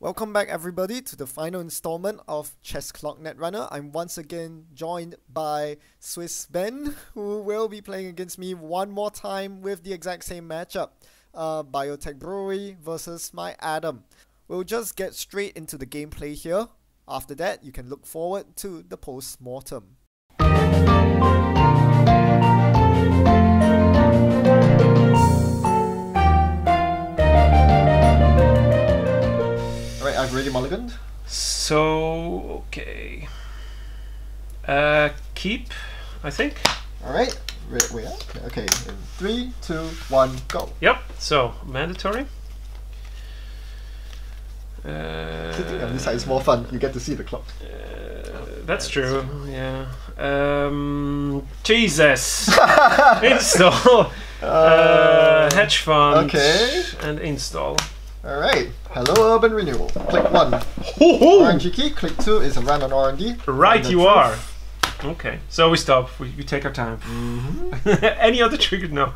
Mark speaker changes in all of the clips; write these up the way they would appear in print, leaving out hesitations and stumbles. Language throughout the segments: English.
Speaker 1: Welcome back everybody to the final installment of Chess Clock Netrunner. I'm once again joined by Swiss Ben, who will be playing against me one more time with the exact same matchup. Biotech Brewery versus my Adam. We'll just get straight into the gameplay here. After that, you can look forward to the post-mortem. Alright, I've already mulliganed.
Speaker 2: So, okay. Keep, I think.
Speaker 1: Alright, wait, okay, in 3, 2, 1, go.
Speaker 2: Yep, so, mandatory.
Speaker 1: Sitting on this side is more fun, you get to see the clock.
Speaker 2: That's true, yeah. Jesus! Install! Hedge fund.
Speaker 1: Okay.
Speaker 2: And install.
Speaker 1: Alright, hello Urban Renewal. Click 1. RNG key, click 2 is a run on R&D.
Speaker 2: Right, you are. Okay, so we stop, we take our time. Any other trigger? No.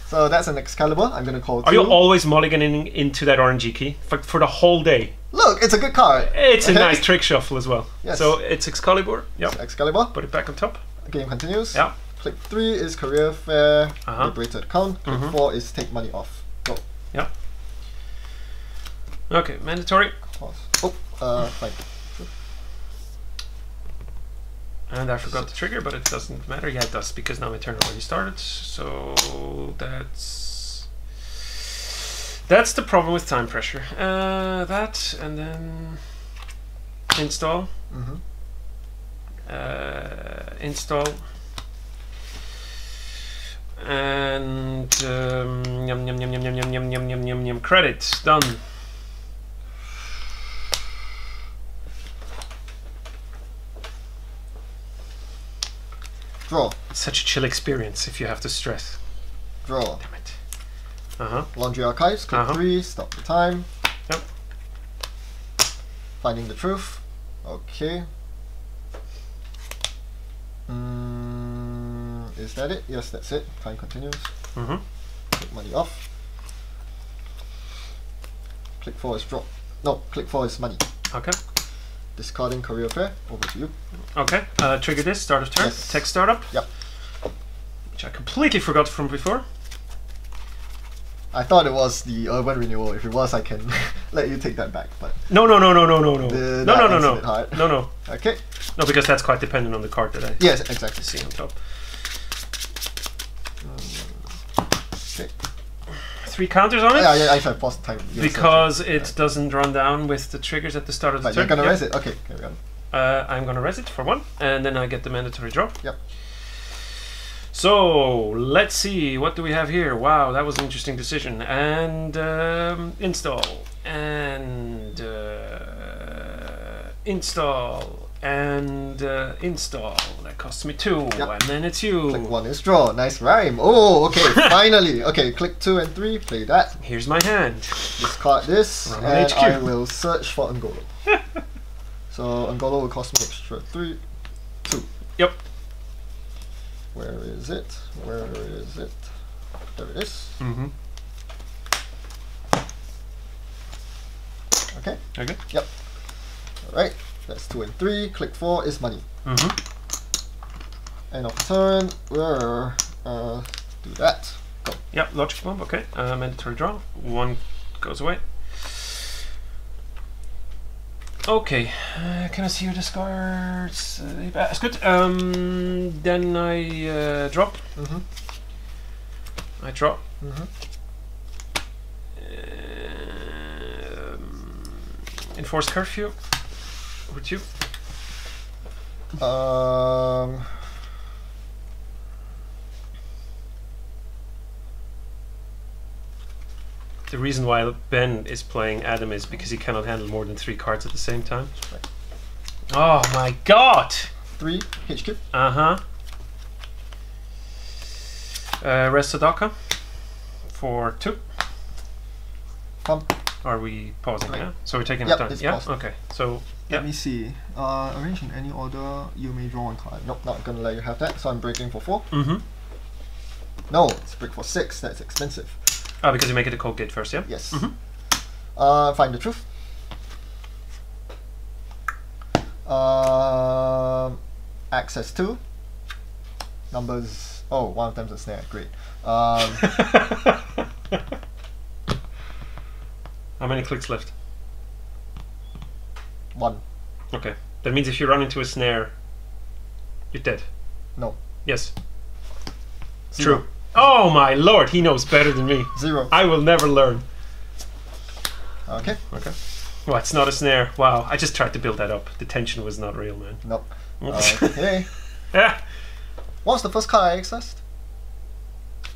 Speaker 1: So that's an Excalibur, I'm gonna call 2.
Speaker 2: Are you always mulliganing into that RNG key for the whole day?
Speaker 1: Look, it's a good card.
Speaker 2: It's a nice trick shuffle as well.
Speaker 1: Yes.
Speaker 2: So it's Excalibur. Yep.
Speaker 1: It's Excalibur.
Speaker 2: Put it back on top.
Speaker 1: Game continues.
Speaker 2: Yeah.
Speaker 1: Click 3 is Career Fair, Liberated Account. Click 4 is Take Money Off. Go.
Speaker 2: Yeah. Okay, mandatory.
Speaker 1: Pause. Oh, fine.
Speaker 2: And I forgot the trigger, but it doesn't matter. Yeah, it does, because now my turn already started. So that's the problem with time pressure. That, and then install. Install. And yum yum yum yum yum yum yum yum yum yum yum. Credit done.
Speaker 1: Draw.
Speaker 2: It's such a chill experience if you have to stress.
Speaker 1: Draw.
Speaker 2: Damn it.
Speaker 1: Laundry Archives, click 3, stop the time.
Speaker 2: Yep.
Speaker 1: Finding the Truth. Okay. Is that it? Yes, that's it. Time continues. Take money off. Click 4 is drop. No, click 4 is money.
Speaker 2: Okay.
Speaker 1: Discarding Career Fair. Over to you.
Speaker 2: Okay. Trigger this, start of turn.
Speaker 1: Yes.
Speaker 2: Text startup.
Speaker 1: Yep.
Speaker 2: Which I completely forgot from before.
Speaker 1: I thought it was the Urban Renewal. If it was, I can let you take that back. But
Speaker 2: no. No. No.
Speaker 1: Okay.
Speaker 2: No, because that's quite dependent on the card that I
Speaker 1: exactly
Speaker 2: see on top.
Speaker 1: Okay.
Speaker 2: 3 counters on it.
Speaker 1: Yeah, I said pause time. Yes,
Speaker 2: because it doesn't run down with the triggers at the start of the
Speaker 1: but
Speaker 2: turn.
Speaker 1: You're gonna res it. Okay, carry on.
Speaker 2: I'm gonna res it for 1, and then I get the mandatory draw.
Speaker 1: Yep.
Speaker 2: So let's see, what do we have here? Wow, that was an interesting decision. And install and install and install. That costs me 2, and then it's you.
Speaker 1: Click 1 is draw. Nice rhyme. Oh, okay. Finally. Okay, click 2 and 3. Play that.
Speaker 2: Here's my hand.
Speaker 1: Discard this, and
Speaker 2: HQ.
Speaker 1: I will search for Angolo. So Angolo will cost me extra 2.
Speaker 2: Yep.
Speaker 1: Where is it? Where is it? There it is. Okay.
Speaker 2: Okay.
Speaker 1: Yep. Alright. That's 2 and 3. Click 4 is money. End of turn. Do that. Go.
Speaker 2: Yep. Logic bomb. Okay. Mandatory draw. 1 goes away. Okay, can I see your discards? That's good. Then I drop. I drop. Enforce curfew. Over to you. The reason why Ben is playing Adam is because he cannot handle more than 3 cards at the same time.
Speaker 1: Right.
Speaker 2: Oh my god!
Speaker 1: 3 HQ.
Speaker 2: Rest Sadaka for 2.
Speaker 1: Pump.
Speaker 2: Are we pausing?
Speaker 1: Right.
Speaker 2: Yeah. So we're taking
Speaker 1: Yep,
Speaker 2: our time.
Speaker 1: it's
Speaker 2: Yeah.
Speaker 1: paused.
Speaker 2: Okay. So
Speaker 1: Let me see. Arrange in any order. You may draw 1 card. Nope, not gonna let you have that. So I'm breaking for 4. No, it's break for 6. That's expensive.
Speaker 2: Oh, because you make it a cold gate first, yeah?
Speaker 1: Yes. Find the truth. Access 2. Numbers. Oh, one of them's a snare. Great.
Speaker 2: How many clicks left?
Speaker 1: 1.
Speaker 2: Okay. That means if you run into a snare, you're dead.
Speaker 1: No.
Speaker 2: Yes.
Speaker 1: 0.
Speaker 2: True. Oh my lord, he knows better than me.
Speaker 1: 0.
Speaker 2: I will never learn.
Speaker 1: Okay.
Speaker 2: Okay. Well, it's not a snare. Wow, I just tried to build that up. The tension was not real, man.
Speaker 1: Nope. Okay.
Speaker 2: Yeah.
Speaker 1: What was the first card I accessed?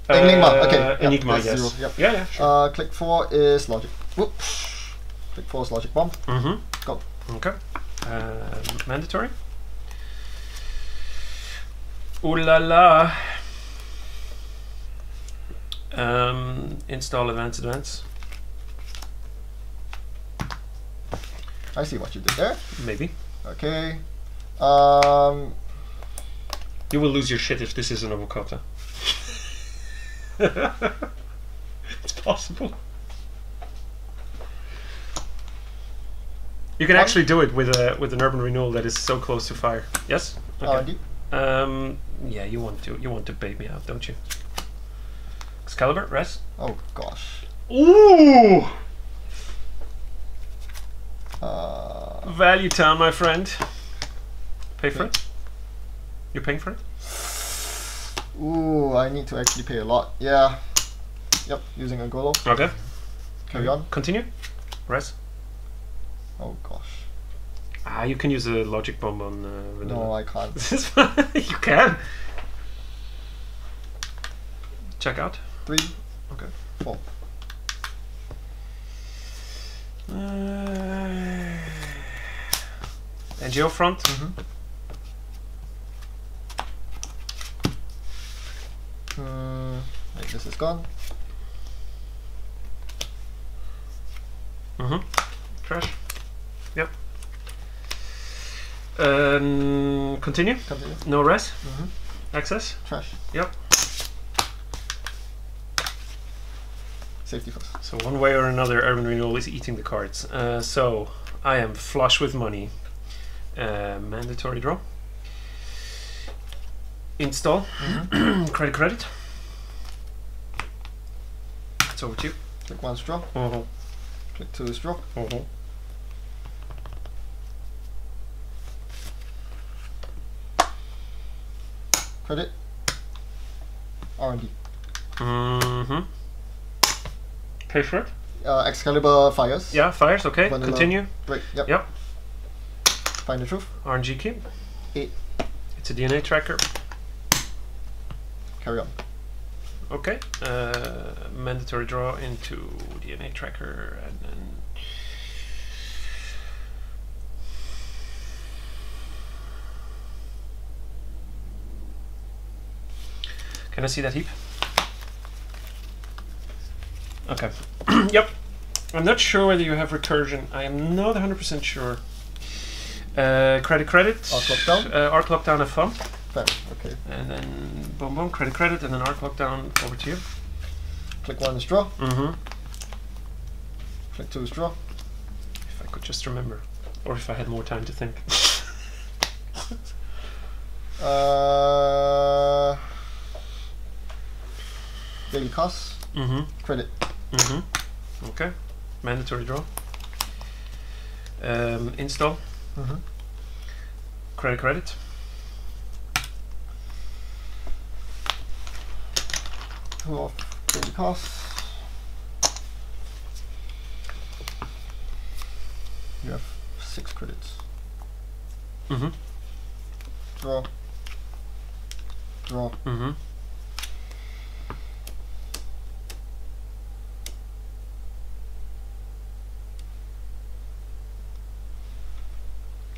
Speaker 1: Enigma. Okay.
Speaker 2: Enigma,
Speaker 1: that's
Speaker 2: yes.
Speaker 1: 0. Yep.
Speaker 2: Yeah, yeah, sure.
Speaker 1: Click 4 is Logic. Whoops. Click 4 is Logic Bomb.
Speaker 2: Mm-hmm.
Speaker 1: Go.
Speaker 2: Okay. Mandatory. Ooh la la. Install advance.
Speaker 1: I see what you did there.
Speaker 2: Maybe.
Speaker 1: Okay.
Speaker 2: You will lose your shit if this is an avocado. It's possible. You can actually do it with an urban renewal that is so close to fire. Yes. Okay. Yeah, you want to bait me out, don't you? Excalibur, rest.
Speaker 1: Oh gosh.
Speaker 2: Ooh. Value town, my friend. Pay for it. You're paying for it.
Speaker 1: Ooh, I need to actually pay a lot. Yeah. Yep. Using a Golo.
Speaker 2: Okay.
Speaker 1: Carry on.
Speaker 2: Continue. Rest.
Speaker 1: Oh gosh.
Speaker 2: You can use a logic bomb on vanilla.
Speaker 1: No, I can't.
Speaker 2: You can. Check out.
Speaker 1: 3.
Speaker 2: Okay.
Speaker 1: 4.
Speaker 2: NGO front.
Speaker 1: Right, this is gone.
Speaker 2: Trash. Yep. Continue. No res. Access.
Speaker 1: Trash.
Speaker 2: Yep.
Speaker 1: Safety first.
Speaker 2: So one way or another, urban renewal is eating the cards. So I am flush with money. Mandatory draw. Install. Credit. It's over to you.
Speaker 1: Click 1 is draw. Click 2 is draw. Credit. R&D.
Speaker 2: Pay for it.
Speaker 1: Excalibur fires.
Speaker 2: Yeah, fires. Okay.
Speaker 1: Vanilla.
Speaker 2: Continue.
Speaker 1: Break. Yep.
Speaker 2: Yep.
Speaker 1: Find the truth.
Speaker 2: RNG key.
Speaker 1: 8.
Speaker 2: It's a DNA tracker.
Speaker 1: Carry on.
Speaker 2: Okay. Mandatory draw into DNA tracker, and then can I see that heap? Okay. Yep. I'm not sure whether you have recursion. I am not 100% sure. Credit.
Speaker 1: Arc lockdown.
Speaker 2: Arc lockdown, have fun.
Speaker 1: Fair. Okay.
Speaker 2: And then boom, credit, and then arc lockdown over to you.
Speaker 1: Click 1 is draw. Click 2 is draw.
Speaker 2: If I could just remember, or if I had more time to think.
Speaker 1: Daily costs. Credit.
Speaker 2: Okay. Mandatory draw. Install. Credit.
Speaker 1: 2 off daily costs. You have 6 credits. Draw.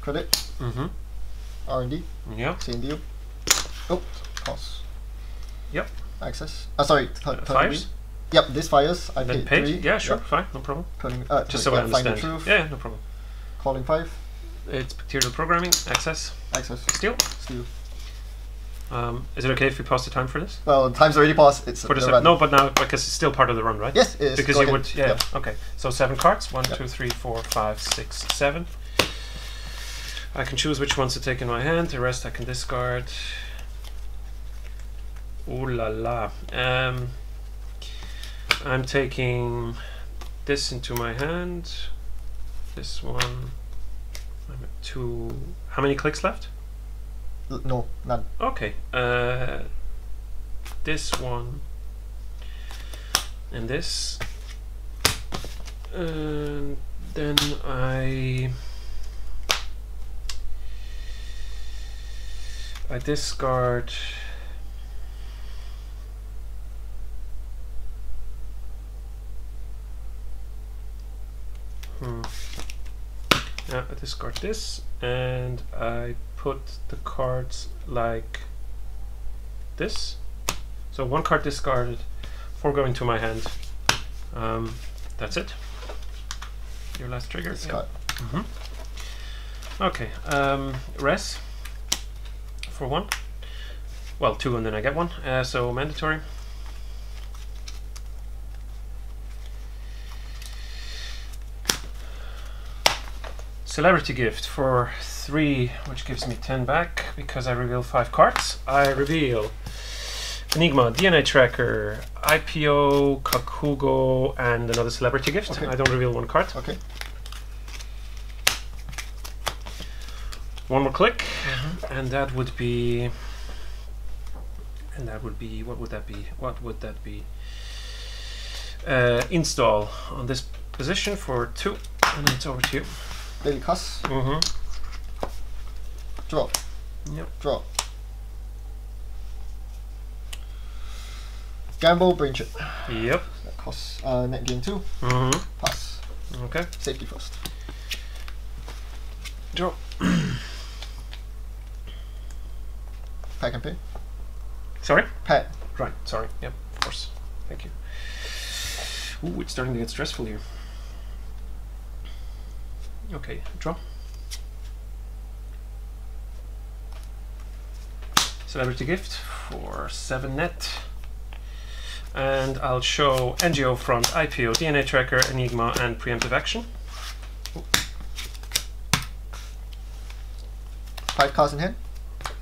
Speaker 1: Credit. R&D.
Speaker 2: Yeah.
Speaker 1: Same deal. Oh, costs.
Speaker 2: Yep.
Speaker 1: Access. Sorry.
Speaker 2: Fires.
Speaker 1: Yep. This fires. I
Speaker 2: Then
Speaker 1: paid
Speaker 2: paid.
Speaker 1: 3.
Speaker 2: Yeah, sure.
Speaker 1: Yep.
Speaker 2: Fine. No problem.
Speaker 1: Turning,
Speaker 2: Just so I
Speaker 1: find the
Speaker 2: understand.
Speaker 1: truth.
Speaker 2: Yeah, no problem.
Speaker 1: Calling 5.
Speaker 2: It's bacterial programming. Access.
Speaker 1: Access.
Speaker 2: Steal. Is it okay if we pause the time for this?
Speaker 1: Well, time's already passed. It's
Speaker 2: For the
Speaker 1: the
Speaker 2: run.
Speaker 1: run.
Speaker 2: No, but now because it's still part of the run, right?
Speaker 1: Yes, it is.
Speaker 2: Because
Speaker 1: Go
Speaker 2: you
Speaker 1: ahead.
Speaker 2: would. Yeah.
Speaker 1: Yep.
Speaker 2: Okay. So 7 cards. 1,
Speaker 1: Yep.
Speaker 2: 2, 3, 4, 5, 6, 7. I can choose which ones to take in my hand. The rest I can discard. Ooh la la. I'm taking this into my hand. This one. I'm at 2. How many clicks left?
Speaker 1: No, none.
Speaker 2: Okay. This one. And this. And then I discard I discard this, and I put the cards like this. So 1 card discarded, 4 going to my hand. That's it. Your last trigger.
Speaker 1: Discard.
Speaker 2: Yep. Okay. Res for 1. Well, 2, and then I get 1. So mandatory. Celebrity gift for 3, which gives me 10 back because I reveal 5 cards. I reveal Enigma, DNA Tracker, IPO, Kakugo, and another celebrity gift.
Speaker 1: Okay.
Speaker 2: I don't reveal 1 card.
Speaker 1: Okay.
Speaker 2: 1 more click, and that would be. What would that be? What would that be? Install on this position for 2, and it's over to you.
Speaker 1: Daily cuss. Draw.
Speaker 2: Yep.
Speaker 1: Draw. Gamble, brain chip.
Speaker 2: Yep.
Speaker 1: That costs net gain 2. Pass.
Speaker 2: Okay.
Speaker 1: Safety first.
Speaker 2: Draw.
Speaker 1: Pack and pay.
Speaker 2: Sorry?
Speaker 1: Pack.
Speaker 2: Right, sorry. Yep, of course. Thank you. Ooh, it's starting to get stressful here. Okay, draw. Celebrity gift for 7 net. And I'll show NGO front, IPO, DNA Tracker, Enigma, and preemptive action.
Speaker 1: 5 cards in hand.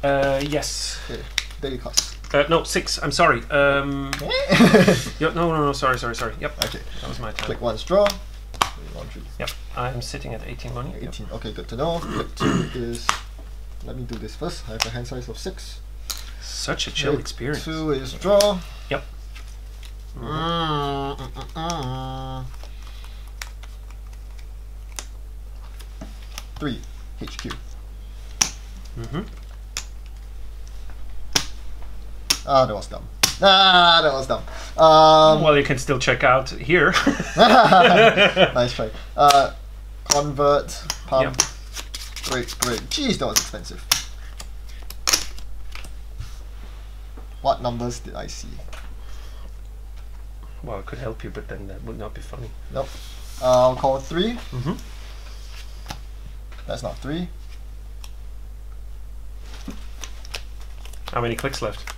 Speaker 2: Yes.
Speaker 1: Okay. Daily cost.
Speaker 2: No, 6. I'm sorry. No. Sorry. Yep.
Speaker 1: Okay.
Speaker 2: That was my time.
Speaker 1: Click once, draw. 1, 3.
Speaker 2: Yep. I'm sitting at 18 money.
Speaker 1: 18.
Speaker 2: Yep.
Speaker 1: Okay, good to know. Click 2 is. Let me do this first. I have a hand size of 6.
Speaker 2: Such a chill experience.
Speaker 1: 2 is draw.
Speaker 2: Yep.
Speaker 1: 3 HQ. Ah, that was dumb. That was dumb.
Speaker 2: Well, you can still check out here.
Speaker 1: Nice try. Convert, pump,
Speaker 2: Yep.
Speaker 1: break. Jeez, that was expensive. What numbers did I see?
Speaker 2: Well, it could help you, but then that would not be funny.
Speaker 1: Nope. I'll call 3. That's not 3.
Speaker 2: How many clicks left?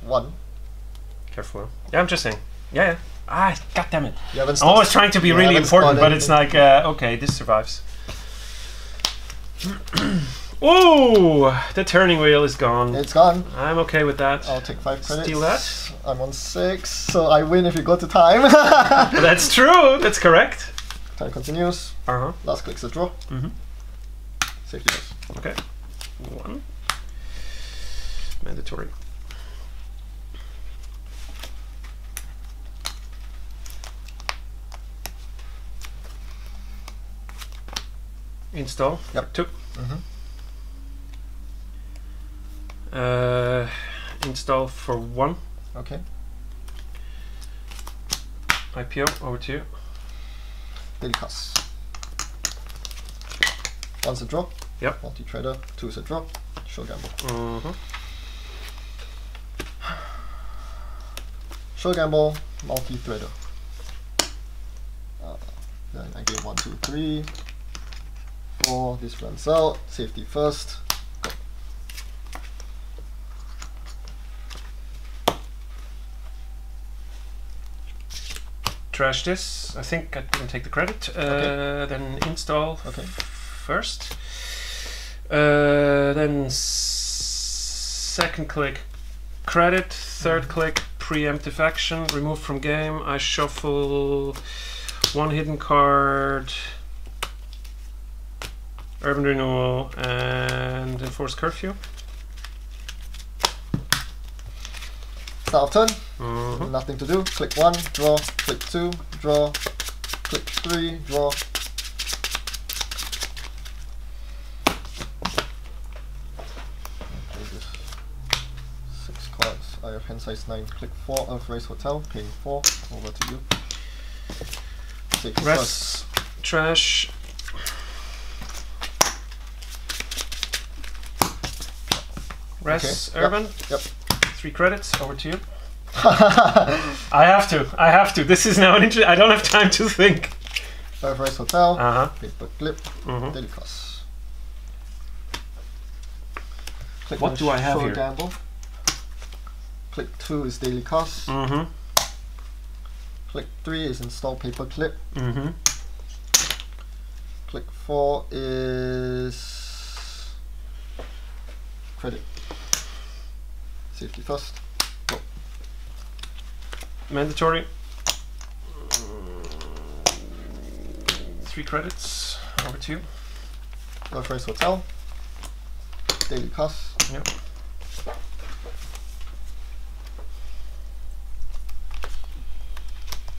Speaker 1: 1.
Speaker 2: Careful. Yeah, I'm just saying. Yeah. Ah, goddammit.
Speaker 1: You haven't
Speaker 2: I'm always trying to be really important, but
Speaker 1: anything.
Speaker 2: it's like, okay, this survives. Ooh, the turning wheel is gone.
Speaker 1: It's gone.
Speaker 2: I'm okay with that.
Speaker 1: I'll take 5 credits.
Speaker 2: Steal that.
Speaker 1: I'm on 6, so I win if you go to time.
Speaker 2: That's true. That's correct.
Speaker 1: Time continues. Last click's a draw. Safety first.
Speaker 2: Okay. 1. Mandatory. Install.
Speaker 1: Yep.
Speaker 2: 2. Install for 1.
Speaker 1: Okay.
Speaker 2: IPO, over to you.
Speaker 1: Daily cost. 1's a draw.
Speaker 2: Yep.
Speaker 1: Multi-trader. 2 is a draw. Show gamble. Show gamble. Multi-threader. Then I give 1, 2, 3, 4. This runs out. Safety first. Go.
Speaker 2: Trash this. I think I didn't take the credit.
Speaker 1: Okay.
Speaker 2: Then install.
Speaker 1: Okay.
Speaker 2: first. Then second click, credit. Third click, preemptive action, remove from game. I shuffle one hidden card, urban renewal, and enforce curfew.
Speaker 1: Start of turn. Nothing to do. Click 1, draw. Click 2, draw. Click 3, draw. I have hand size 9. Click 4, Earthrise Hotel, paying 4, over to you. 6
Speaker 2: Rest, trash. Rest,
Speaker 1: okay.
Speaker 2: urban.
Speaker 1: Yep.
Speaker 2: 3 credits, over to you. I have to. This is now an interesting. I don't have time to think.
Speaker 1: Earthrise Hotel, paper clip, daily cost. Click
Speaker 2: what do I have here?
Speaker 1: Gamble. Click 2 is daily cost. Click 3 is install paper clip. Click 4 is credit. Safety first. Go.
Speaker 2: Mandatory. 3 credits. Over to you.
Speaker 1: Earthrise Hotel. Daily cost.
Speaker 2: Yep.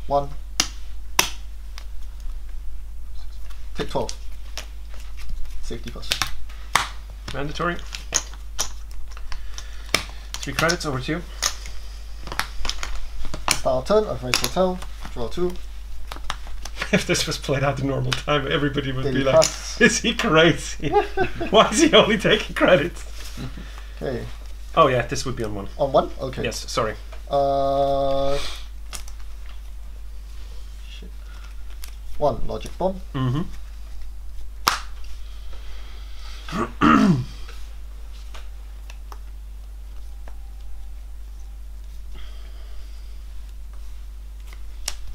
Speaker 1: One. Take 12. Safety first.
Speaker 2: Mandatory. 3 credits, over to you.
Speaker 1: Start turn, Earthrise Hotel, draw 2.
Speaker 2: If this was played out in normal time, everybody would
Speaker 1: Daily
Speaker 2: be like,
Speaker 1: pass.
Speaker 2: is he crazy? Why is he only taking credits?
Speaker 1: Okay.
Speaker 2: Oh yeah, this would be on 1.
Speaker 1: On 1? Okay.
Speaker 2: Yes, sorry.
Speaker 1: Shit. 1, Logic Bomb.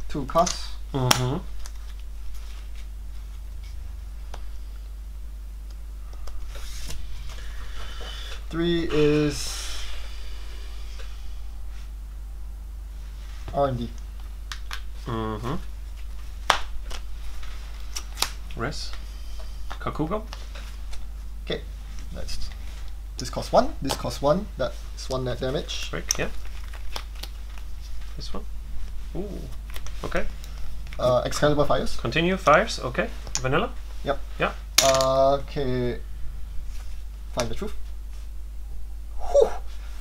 Speaker 1: Two costs. 3 is R&D.
Speaker 2: Res. Kakugo.
Speaker 1: Okay, next. This costs 1. This costs 1. That's 1 net damage.
Speaker 2: Break, yeah. This one. Ooh. Okay.
Speaker 1: Excalibur fires.
Speaker 2: Continue. Fires. Okay. Vanilla.
Speaker 1: Yep.
Speaker 2: Yeah.
Speaker 1: Okay. Find the truth. Whew.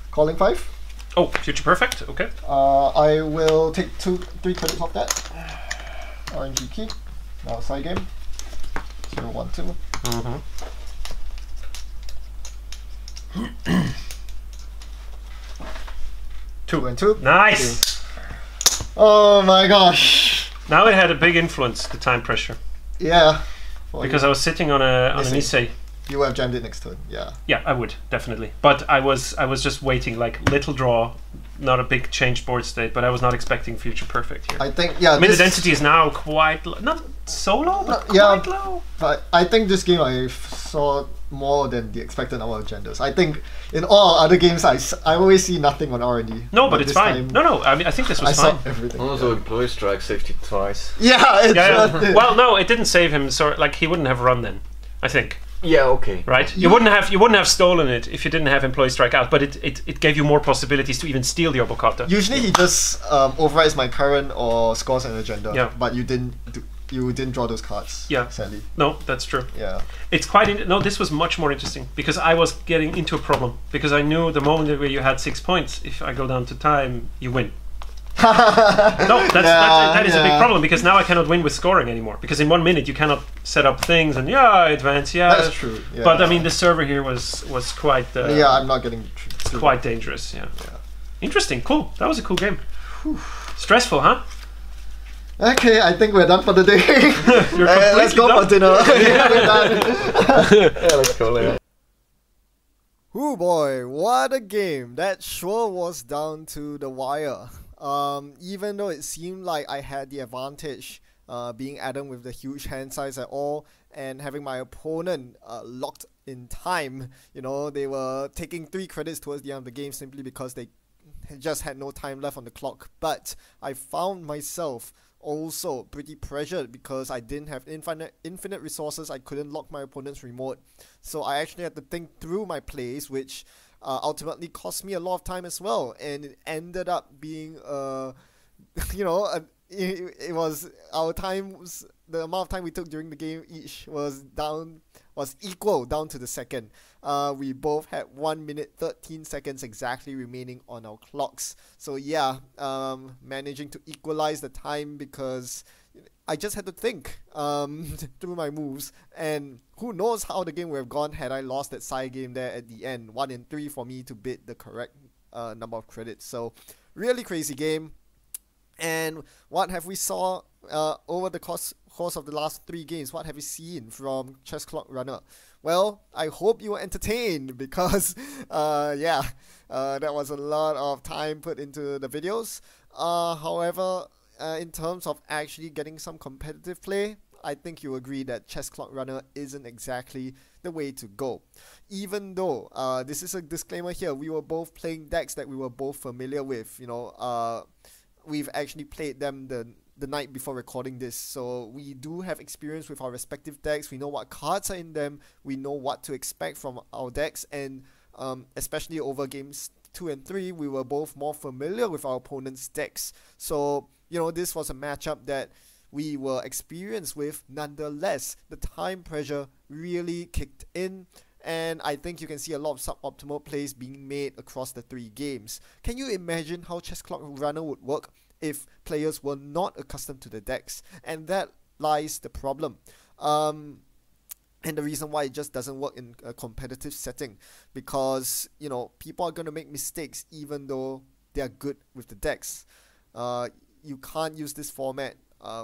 Speaker 1: Calling 5.
Speaker 2: Oh, future perfect. Okay.
Speaker 1: I will take 3 credits off that. RNG key. Now side game. 0, 1, 2. 2 and 2.
Speaker 2: Nice.
Speaker 1: 2. Oh my gosh.
Speaker 2: Now it had a big influence, the time pressure,
Speaker 1: Yeah.
Speaker 2: because I was sitting on an Issei.
Speaker 1: You would have jammed it next turn. Yeah.
Speaker 2: Yeah, I would definitely. But I was just waiting, like little draw, not a big change board state. But I was not expecting future perfect here.
Speaker 1: I think I
Speaker 2: mean, the density is now quite not so low, but quite low.
Speaker 1: But I think this game I saw more than the expected number of genders. I think in all other games I always see nothing on R&D.
Speaker 2: No, but it's fine. No, I mean I think this was fine.
Speaker 1: I saw everything.
Speaker 3: Also, employee strike saved it twice.
Speaker 1: Yeah.
Speaker 2: Yeah. Well, no, it didn't save him. So like he wouldn't have run then. I think.
Speaker 3: Yeah, okay.
Speaker 2: Right? You wouldn't have stolen it if you didn't have employee strike out, but it gave you more possibilities to even steal the Obokata.
Speaker 1: Usually he just overrides my current or scores an agenda.
Speaker 2: Yeah.
Speaker 1: But you didn't draw those cards.
Speaker 2: Yeah.
Speaker 1: Sadly.
Speaker 2: No, that's true.
Speaker 1: Yeah.
Speaker 2: It's quite no. This was much more interesting because I was getting into a problem because I knew the moment where you had 6 points, if I go down to time, you win. No, that is a big problem because now I cannot win with scoring anymore because in 1 minute you cannot set up things and advance. Yeah,
Speaker 1: that's true. Yeah.
Speaker 2: But I mean, the server here was quite.
Speaker 1: I'm not getting.
Speaker 2: It's quite dangerous. Yeah. Interesting. Cool. That was a cool game. Whew. Stressful, huh?
Speaker 1: Okay, I think we're done for the day. Let's go for dinner. Yeah, we're done.
Speaker 3: Yeah, let's go later.
Speaker 1: Oh boy, what a game. That sure was down to the wire. Even though it seemed like I had the advantage being Adam with the huge hand size at all, and having my opponent locked in time. You know, they were taking 3 credits towards the end of the game simply because they just had no time left on the clock. But I found myself also pretty pressured because I didn't have infinite resources. I couldn't lock my opponent's remote, so I actually had to think through my plays, which ultimately cost me a lot of time as well, and it ended up being you know, it was our times. The amount of time we took during the game each was equal down to the second. We both had 1 minute 13 seconds exactly remaining on our clocks. So yeah, managing to equalize the time because I just had to think through my moves, and who knows how the game would have gone had I lost that side game there at the end. 1 in 3 for me to bid the correct number of credits. So really crazy game. And what have we saw over the course of the last 3 games? What have we seen from Chess Clock Runner? Well, I hope you were entertained because, yeah, that was a lot of time put into the videos. However, in terms of actually getting some competitive play, I think you agree that Chess Clock Runner isn't exactly the way to go. Even though, this is a disclaimer here, we were both playing decks that we were both familiar with, you know, we've actually played them the night before recording this, so we do have experience with our respective decks. We know what cards are in them, we know what to expect from our decks, and especially over games 2 and 3, we were both more familiar with our opponent's decks. So, you know, this was a matchup that we were experienced with. Nonetheless, the time pressure really kicked in, and I think you can see a lot of suboptimal plays being made across the 3 games. Can you imagine how Chess Clock Runner would work if players were not accustomed to the decks? And that lies the problem. And the reason why it just doesn't work in a competitive setting, because, you know, people are going to make mistakes even though they are good with the decks. You can't use this format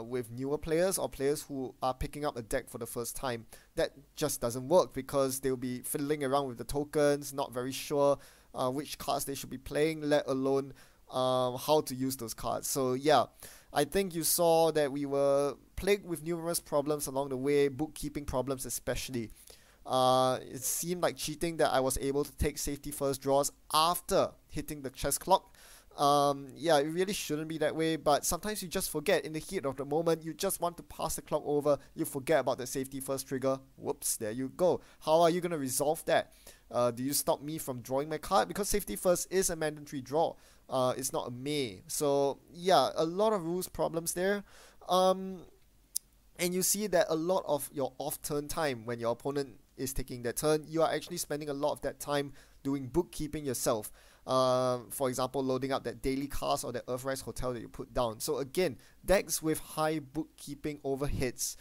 Speaker 1: with newer players or players who are picking up a deck for the first time. That just doesn't work because they'll be fiddling around with the tokens, not very sure which cards they should be playing, let alone how to use those cards. So yeah, I think you saw that we were plagued with numerous problems along the way, bookkeeping problems especially. It seemed like cheating that I was able to take safety first draws after hitting the chess clock. Yeah, it really shouldn't be that way, but sometimes you just forget in the heat of the moment. You just want to pass the clock over, you forget about the safety first trigger. Whoops, there you go. How are you going to resolve that? Do you stop me from drawing my card? Because safety first is a mandatory draw. It's not a may. So yeah, a lot of rules problems there. And you see that a lot of your off turn time, when your opponent is taking their turn, you are actually spending a lot of that time doing bookkeeping yourself. For example, loading up that daily cast or that Earthrise Hotel that you put down. So again, decks with high bookkeeping overheads,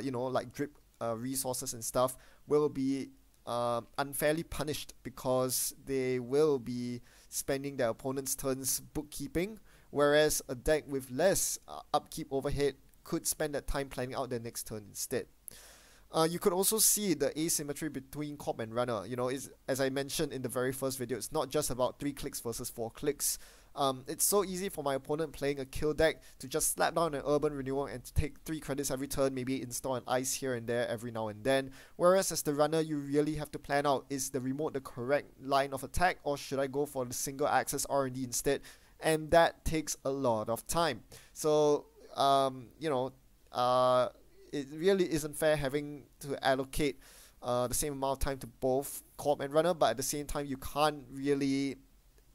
Speaker 1: you know, like drip resources and stuff, will be unfairly punished because they will be spending their opponent's turns bookkeeping, whereas a deck with less upkeep overhead could spend that time planning out their next turn instead. You could also see the asymmetry between Corp and Runner. You know, as I mentioned in the very first video, it's not just about 3 clicks versus 4 clicks. It's so easy for my opponent playing a kill deck to just slap down an Urban Renewal and to take 3 credits every turn, maybe install an ice here and there every now and then. Whereas as the runner, you really have to plan out, is the remote the correct line of attack, or should I go for the single axis R&D instead? And that takes a lot of time. So, you know, it really isn't fair having to allocate the same amount of time to both Corp and Runner, but at the same time you can't really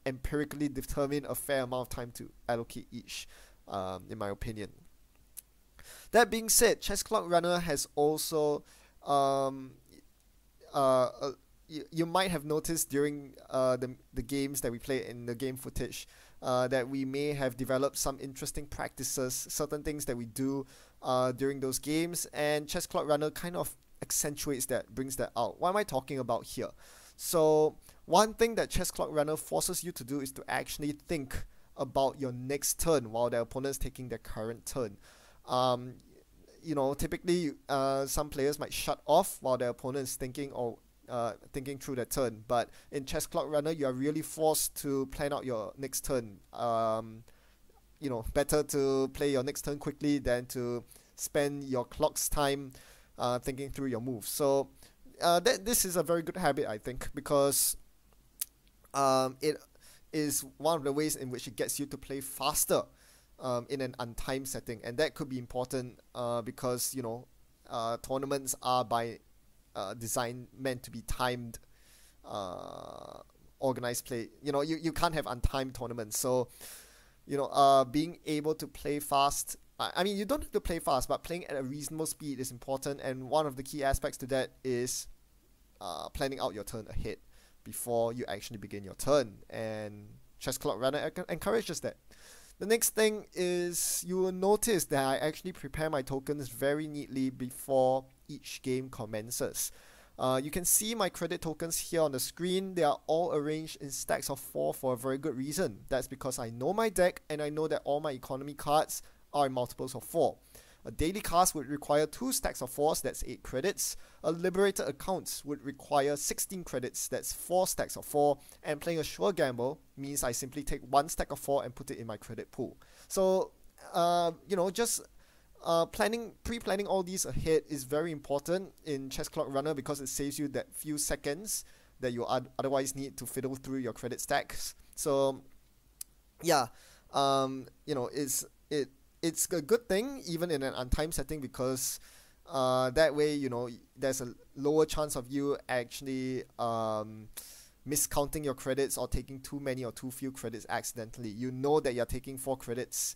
Speaker 1: empirically determine a fair amount of time to allocate each, in my opinion. That being said, Chess Clock Runner has also you might have noticed during the games that we play in the game footage that we may have developed some interesting practices, certain things that we do during those games, and Chess Clock Runner kind of accentuates that, brings that out. What am I talking about here? So one thing that Chess Clock Runner forces you to do is to actually think about your next turn while the opponent's taking their current turn. You know, typically some players might shut off while their opponent is thinking or thinking through their turn, but in Chess Clock Runner you are really forced to plan out your next turn. better to play your next turn quickly than to spend your clock's time thinking through your moves. So this is a very good habit, I think, because it is one of the ways in which it gets you to play faster in an untimed setting, and that could be important because tournaments are by design meant to be timed, organized play. You can't have untimed tournaments, so being able to play fast. I mean, you don't have to play fast, but playing at a reasonable speed is important, and one of the key aspects to that is planning out your turn ahead before you actually begin your turn, and Chess Clock Runner encourages that. The next thing is you will notice that I actually prepare my tokens very neatly before each game commences. You can see my credit tokens here on the screen. They are all arranged in stacks of 4 for a very good reason. That's because I know my deck and I know that all my economy cards are in multiples of 4. A daily cast would require 2 stacks of 4s, that's 8 credits. A liberator account would require 16 credits, that's 4 stacks of 4. And playing a sure gamble means I simply take 1 stack of 4 and put it in my credit pool. So, just pre-planning all these ahead is very important in Chess Clock Runner because it saves you that few seconds that you otherwise need to fiddle through your credit stacks. So, yeah, it's a good thing even in an untimed setting because that way there's a lower chance of you actually miscounting your credits or taking too many or too few credits accidentally. You know that you're taking 4 credits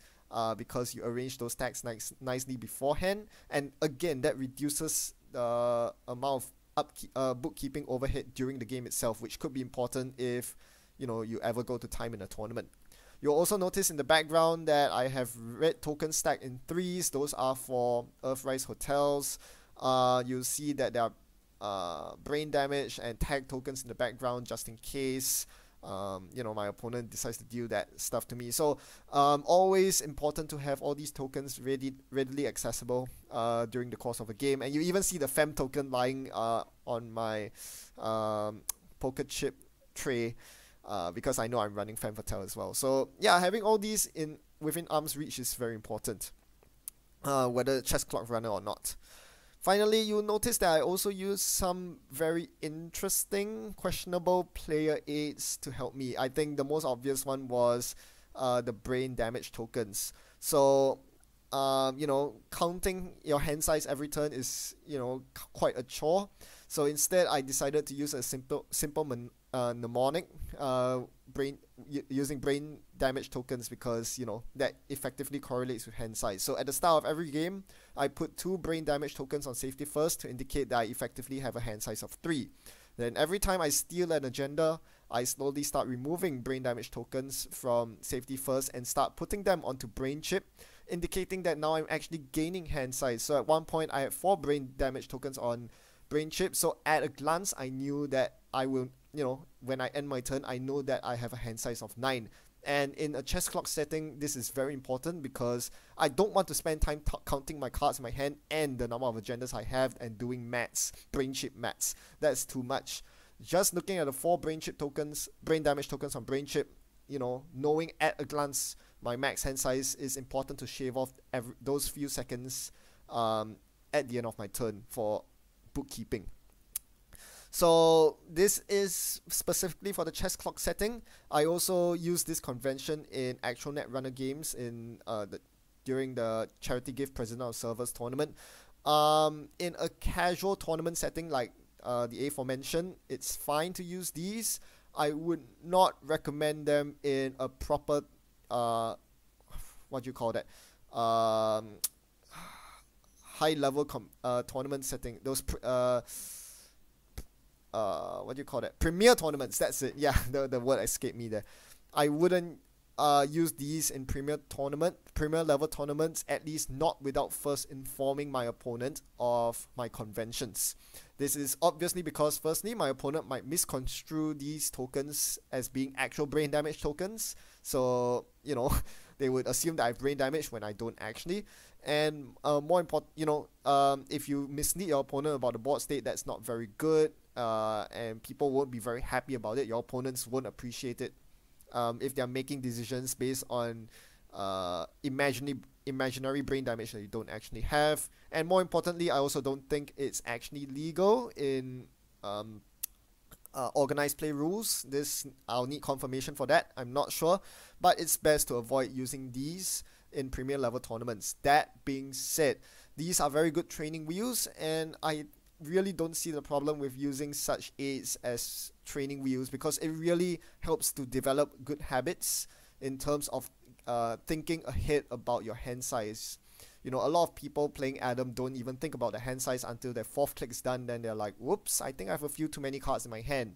Speaker 1: because you arrange those stacks nicely beforehand, and again that reduces the amount of bookkeeping overhead during the game itself, which could be important if you ever go to time in a tournament. You'll also notice in the background that I have red tokens stacked in 3s. Those are for Earthrise hotels. You'll see that there are brain damage and tag tokens in the background just in case my opponent decides to deal that stuff to me. So always important to have all these tokens readily accessible during the course of a game. And you even see the Fem token lying on my poker chip tray. Because I know I'm running Femme Fatale as well. So yeah, having all these within arm's reach is very important, whether Chess Clock Runner or not. Finally, you'll notice that I also use some very interesting, questionable player aids to help me. I think the most obvious one was the brain damage tokens. So counting your hand size every turn is quite a chore. So instead, I decided to use a simple mnemonic using brain damage tokens because that effectively correlates with hand size. So at the start of every game, I put 2 brain damage tokens on safety first to indicate that I effectively have a hand size of 3. Then every time I steal an agenda, I slowly start removing brain damage tokens from safety first and start putting them onto brain chip, indicating that now I'm actually gaining hand size. So at one point I had 4 brain damage tokens on brain chip, so at a glance I knew that I will, when I end my turn, I know that I have a hand size of 9. And in a chess clock setting, this is very important because I don't want to spend time counting my cards in my hand and the number of agendas I have and doing brain chip maths. That's too much. Just looking at the 4 brain damage tokens on brain chip, knowing at a glance my max hand size is important to shave off those few seconds at the end of my turn for bookkeeping. So this is specifically for the chess clock setting. I also use this convention in actual Netrunner games during the charity gift President of Servers tournament. In a casual tournament setting like the aforementioned, it's fine to use these. I would not recommend them in a proper high level tournament setting. Those premier tournaments, that's it. Yeah, the word escaped me there. I wouldn't use these in premier level tournaments, at least not without first informing my opponent of my conventions. This is obviously because firstly my opponent might misconstrue these tokens as being actual brain damage tokens, so they would assume that I have brain damage when I don't actually. And more important, if you mislead your opponent about the board state, that's not very good, and people won't be very happy about it. Your opponents won't appreciate it if they're making decisions based on imaginary brain damage that you don't actually have. And more importantly, I also don't think it's actually legal in organized play rules. I'll need confirmation for that. I'm not sure, but it's best to avoid using these in premier level tournaments. That being said, these are very good training wheels, and I really don't see the problem with using such aids as training wheels, because it really helps to develop good habits in terms of thinking ahead about your hand size. You know, a lot of people playing Adam don't even think about the hand size until their fourth click is done. Then they're like, whoops, I think I have a few too many cards in my hand.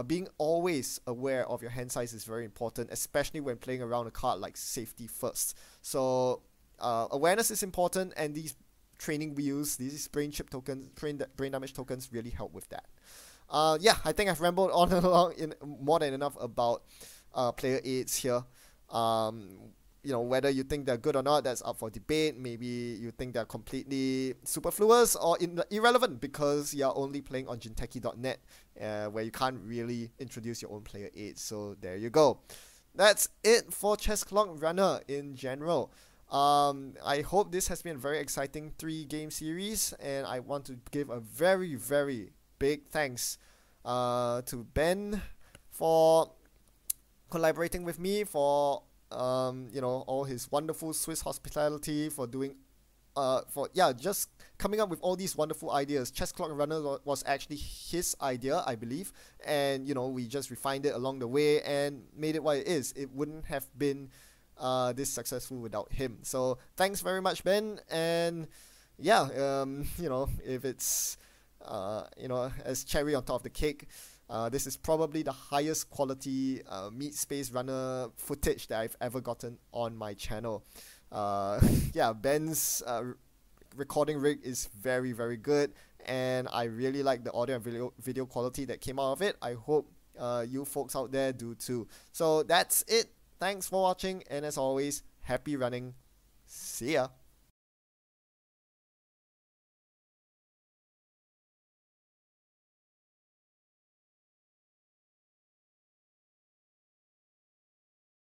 Speaker 1: Being always aware of your hand size is very important, especially when playing around a card like safety first. So awareness is important, and these training wheels, these brain chip tokens, brain damage tokens really help with that. Yeah, I think I've rambled on and along in more than enough about player aids here. You know, whether you think they're good or not, that's up for debate. Maybe you think they're completely superfluous or irrelevant because you're only playing on jinteki.net, where you can't really introduce your own player aids. So there you go. That's it for Chess Clock Runner in general. I hope this has been a very exciting 3-game series, and I want to give a very, very big thanks to Ben for collaborating with me, for you know, all his wonderful Swiss hospitality, for doing just coming up with all these wonderful ideas. Chess Clock Runner was actually his idea, I believe, and you know, we just refined it along the way and made it what it is. It wouldn't have been this successful without him. So thanks very much, Ben. And yeah, you know, if it's you know, as cherry on top of the cake, this is probably the highest quality Meat Space Runner footage that I've ever gotten on my channel. Yeah, Ben's recording rig is very, very good, and I really like the audio and video quality that came out of it. I hope you folks out there do too. So that's it. Thanks for watching, and as always, happy running. See ya.